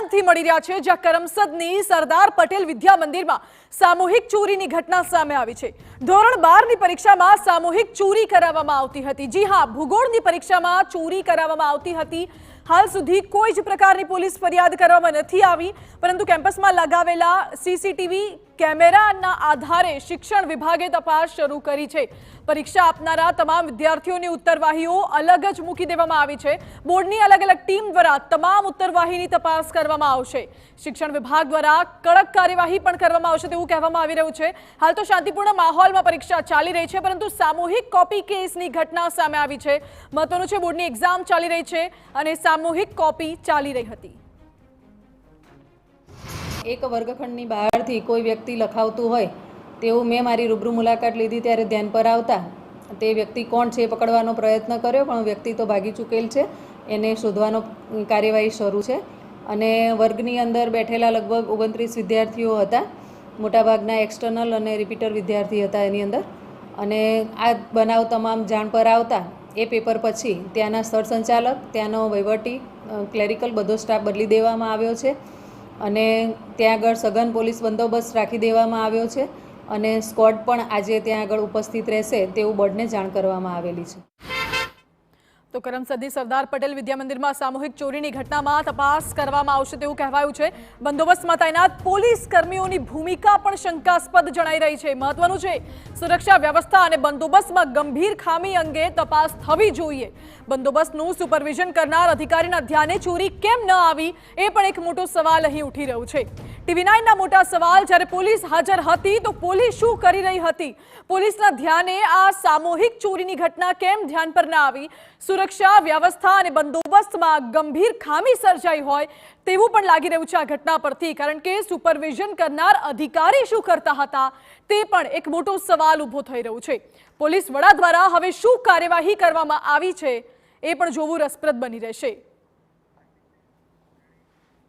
આણંદથી મળી રહ્યા છે, જ્યાં કરમસદની સરદાર પટેલ વિદ્યા મંદિરમાં સામૂહિક ચોરીની ઘટના સામે આવી છે। ધોરણ 12 ની પરીક્ષામાં સામૂહિક ચોરી કરાવવામાં આવતી હતી। જી હા, ભૂગોળની પરીક્ષામાં ચોરી કરાવવામાં આવતી હતી। હાલ સુધી કોઈ જ પ્રકારની પોલીસ ફરિયાદ કરવામાં નથી આવી, પરંતુ કેમ્પસમાં લગાવેલા સીસીટીવી કેમેરાના આધારે શિક્ષણ વિભાગે તપાસ શરૂ કરી છે। પરીક્ષા આપનારા તમામ વિદ્યાર્થીઓની ઉત્તરવાહીઓ અલગ જ મૂકી દેવામાં આવી છે। બોર્ડની અલગ અલગ ટીમ દ્વારા તમામ ઉત્તરવાહીની તપાસ કરવામાં આવશે। શિક્ષણ વિભાગ દ્વારા કડક કાર્યવાહી પણ કરવામાં આવશે તેવું કહેવામાં આવી રહ્યું છે। હાલ તો શાંતિપૂર્ણ માહોલમાં પરીક્ષા ચાલી રહી છે, પરંતુ સામૂહિક કોપી કેસની ઘટના સામે આવી છે। મહત્વનું છે, બોર્ડની એક્ઝામ ચાલી રહી છે અને સામૂહિક કોપી ચાલી રહી હતી। એક વર્ગખંડની બહારથી કોઈ વ્યક્તિ લખાવતું હોય તેવું મેં મારી રૂબરૂ મુલાકાત લીધી ત્યારે ધ્યાન પર આવતા તે વ્યક્તિ કોણ છે એ પકડવાનો પ્રયત્ન કર્યો, પણ વ્યક્તિ તો ભાગી ચૂકેલ છે। એને શોધવાનો કાર્યવાહી શરૂ છે અને વર્ગની અંદર બેઠેલા લગભગ 29 વિદ્યાર્થીઓ હતા। મોટાભાગના એક્સટર્નલ અને રિપીટર વિદ્યાર્થી હતા એની અંદર। અને આ બનાવ તમામ જાણ પર આવતા એ પેપર પછી ત્યાંના સ્થળ સંચાલક, ત્યાંનો વહીવટી, ક્લેરિકલ બધો સ્ટાફ બદલી દેવામાં આવ્યો છે અને ત્યાં આગળ સઘન પોલીસ બંદોબસ્ત રાખી દેવામાં આવ્યો છે અને સ્ક્વોડ પણ આજે ત્યાં આગળ ઉપસ્થિત રહેશે તેવું બોર્ડને જાણ કરવામાં આવેલી છે। તો કરમસદની સરદાર પટેલ વિદ્યા મંદિરમાં સામૂહિક ચોરીની ઘટનામાં તપાસ કરવામાં આવશે તેવું કહેવાયું છે। બંદોબસ્તમાં તૈનાત પોલીસ કર્મીઓની ભૂમિકા પણ શંકાસ્પદ જણાઈ રહી છે। મહત્વનું છે, સુરક્ષા વ્યવસ્થા અને બંદોબસ્તમાં ગંભીર ખામી અંગે તપાસ થવી જોઈએ। બંદોબસ્તનું સુપરવિઝન કરનાર અધિકારીના ધ્યાને ચોરી કેમ ન આવી એ પણ એક મોટો સવાલ અહીં ઉઠી રહ્યો છે। TV9ના મોટા સવાલ, જ્યારે પોલીસ હાજર હતી તો પોલીસ શું કરી રહી હતી? પોલીસના ધ્યાને આ સામૂહિક ચોરીની ઘટના કેમ ધ્યાન પર ન આવી? સુરક્ષા વ્યવસ્થા અને બંદોબસ્તમાં ગંભીર ખામી સર્જાઈ હોય તેવું પણ લાગી રહ્યું છે આ ઘટના પરથી, કારણ કે સુપરવિઝન કરનાર અધિકારી શું કરતા હતા તે પણ એક મોટો સવાલ ઊભો થઈ રહ્યો છે। પોલીસ વડા દ્વારા હવે શું કાર્યવાહી કરવામાં આવી છે એ પણ જોવું રસપ્રદ બની રહેશે।